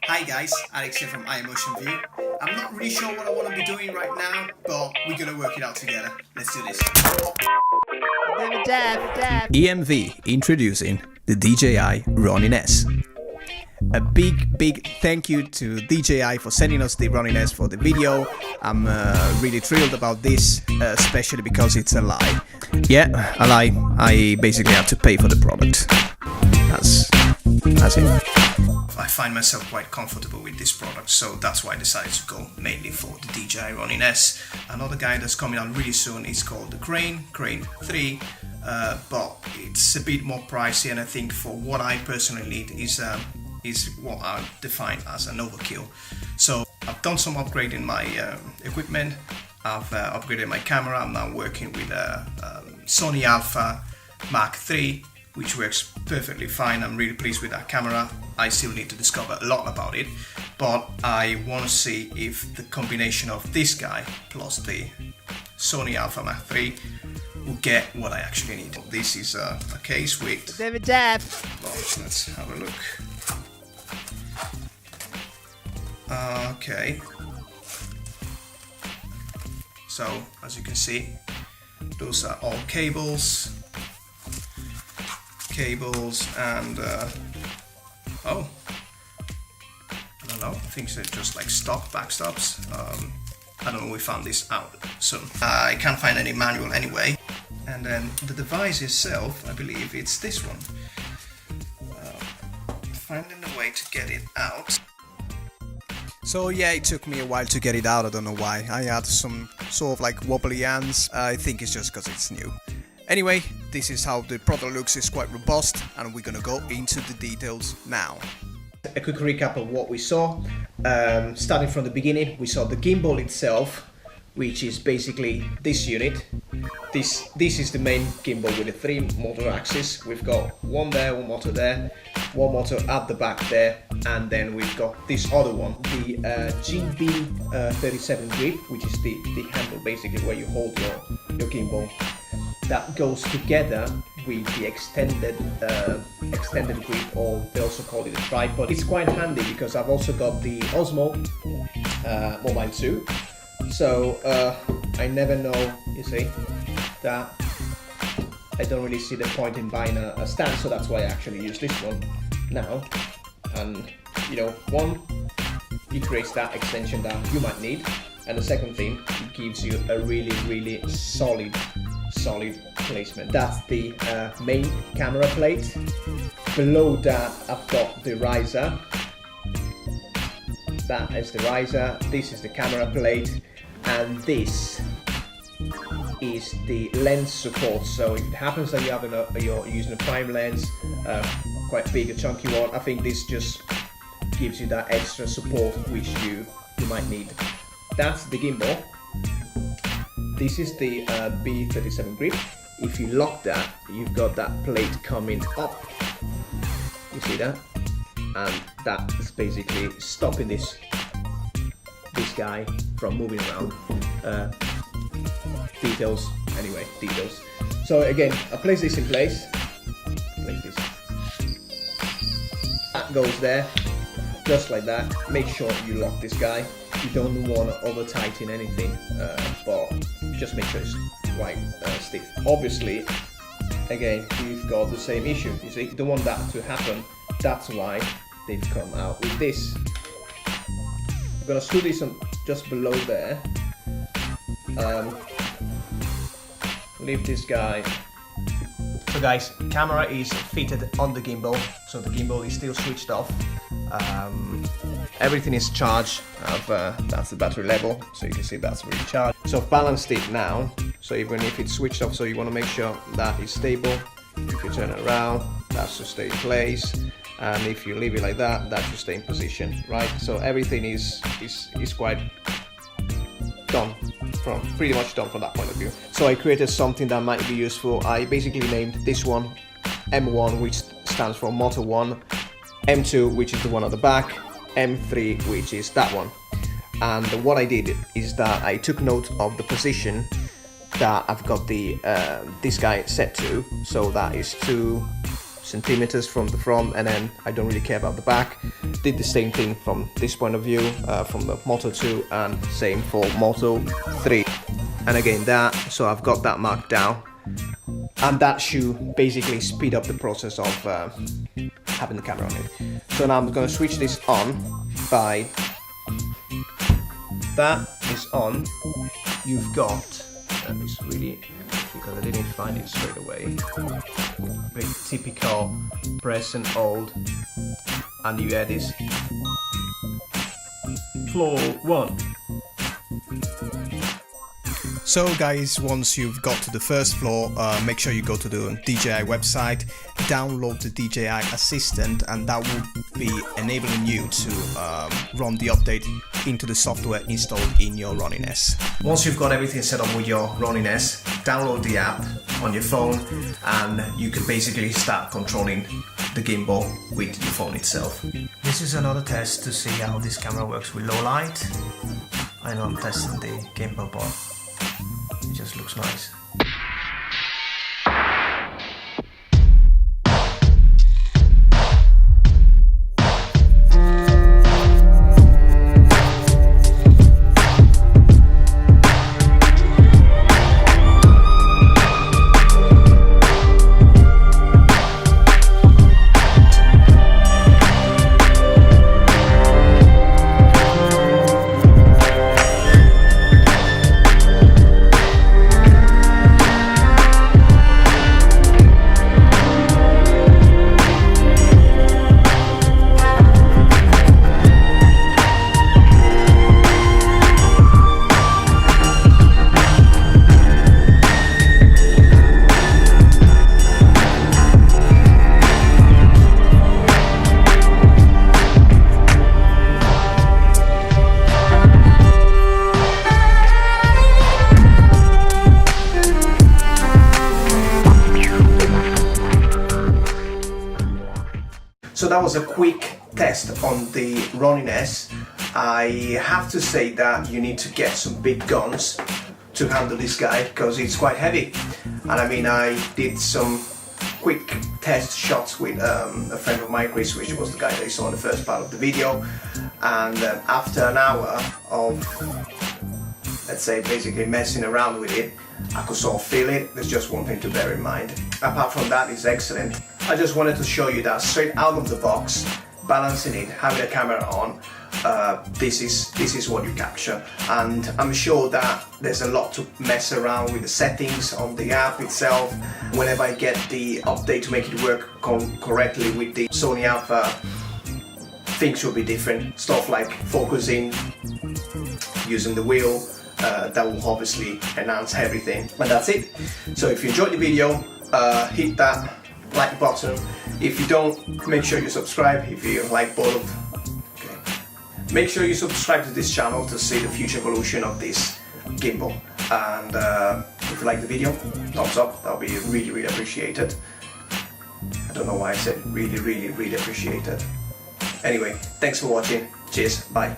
Hi guys, Alex here from iMotion View. I'm not really sure what I want to be doing right now, but we're gonna work it out together. Let's do this. EMV introducing the DJI Ronin S. A big thank you to DJI for sending us the Ronin S for the video. I'm really thrilled about this, especially because it's a lie. Yeah, a lie. I basically have to pay for the product. That's it. I find myself quite comfortable with this product, so that's why I decided to go mainly for the DJI Ronin S. Another guy that's coming out really soon is called the Crane 3, but it's a bit more pricey, and I think for what I personally need is what I define as an overkill. So I've done some upgrade in my equipment. I've upgraded my camera. I'm now working with a Sony A7 III, which works perfectly fine. I'm really pleased with that camera. I still need to discover a lot about it, but I want to see if the combination of this guy plus the Sony A7 III will get what I actually need. This is a case with... Well, let's have a look. Okay. So, as you can see, those are all cables and oh, I don't know, I think they're just like stock backstops. I don't know, we found this out soon. I can't find any manual anyway. And then the device itself, I believe it's this one. Finding a way to get it out. So yeah, it took me a while to get it out, I don't know why. I had some sort of like wobbly hands. I think it's just because it's new. Anyway, this is how the product looks. It's quite robust, and we're gonna go into the details now. A quick recap of what we saw. Starting from the beginning, we saw the gimbal itself, which is basically this unit. This is the main gimbal with the 3 motor axis. We've got one there, one motor there, one motor at the back there, and then we've got this other one, the Gimbal 37 grip, which is the handle basically where you hold your gimbal. That goes together with the extended grip, or they also call it a tripod. It's quite handy because I've also got the Osmo Mobile 2, so I never know, you see, that I don't really see the point in buying a stand, so that's why I actually use this one now. And you know, one, it creates that extension that you might need, and the second thing, it gives you a really solid placement. That's the main camera plate. Below that I've got the riser. That is the riser, this is the camera plate, and this is the lens support. So if it happens that you're using a prime lens, quite big, a chunky one, I think this just gives you that extra support which you might need. That's the gimbal. This is the B37 grip. If you lock that, you've got that plate coming up. You see that? And that is basically stopping this guy from moving around. Details. So again, I place this in place. That goes there, just like that. Make sure you lock this guy. You don't want to over tighten anything, but just make sure it's quite stiff. Obviously, again, we've got the same issue. You see, you don't want that to happen. That's why they've come out with this. I'm gonna screw this on just below there. Leave this guy. So guys, camera is fitted on the gimbal, so the gimbal is still switched off. Everything is charged. That's the battery level, so you can see that's really charged. So I've balanced it now, so even if it's switched off, so you want to make sure that is stable. If you turn it around, that should stay in place, and if you leave it like that, that should stay in position, right? So everything is quite done, pretty much done from that point of view. So I created something that might be useful. I basically named this one M1, which stands for Motor 1, M2, which is the one at the back, M3, which is that one. And what I did is that I took note of the position that I've got the this guy set to, so that is 2 centimeters from the front, and then I don't really care about the back. Did the same thing from this point of view, from the Moto 2, and same for Moto 3. And again that, so I've got that marked down, and that should basically speed up the process of having the camera on it. So now I'm going to switch this on by, that is on. You've got, and it's really, because I didn't find it straight away, very typical press and hold, and you add this floor 1. So guys, once you've got to the first floor, make sure you go to the DJI website, download the DJI Assistant, and that will be enabling you to run the update into the software installed in your Ronin S. Once you've got everything set up with your Ronin S, download the app on your phone, and you can basically start controlling the gimbal with your phone itself. This is another test to see how this camera works with low light. I know I'm testing the gimbal, but it just looks nice. So that was a quick test on the Ronin S. I have to say that you need to get some big guns to handle this guy, because it's quite heavy. And I mean, I did some quick test shots with a friend of mine, Chris, which was the guy that you saw in the first part of the video. And after an hour of, let's say, basically messing around with it, I could sort of feel it. There's just one thing to bear in mind. Apart from that, it's excellent. I just wanted to show you that straight out of the box, balancing it, having a camera on, this is what you capture. And I'm sure that there's a lot to mess around with the settings on the app itself. Whenever I get the update to make it work correctly with the Sony Alpha, things will be different. Stuff like focusing, using the wheel, that will obviously enhance everything. And that's it. So if you enjoyed the video, hit that like button. If you don't, make sure you subscribe if you like both. Okay. Make sure you subscribe to this channel to see the future evolution of this gimbal. And if you like the video, thumbs up, that'll be really appreciated. I don't know why I said really appreciated. Anyway, thanks for watching. Cheers, bye.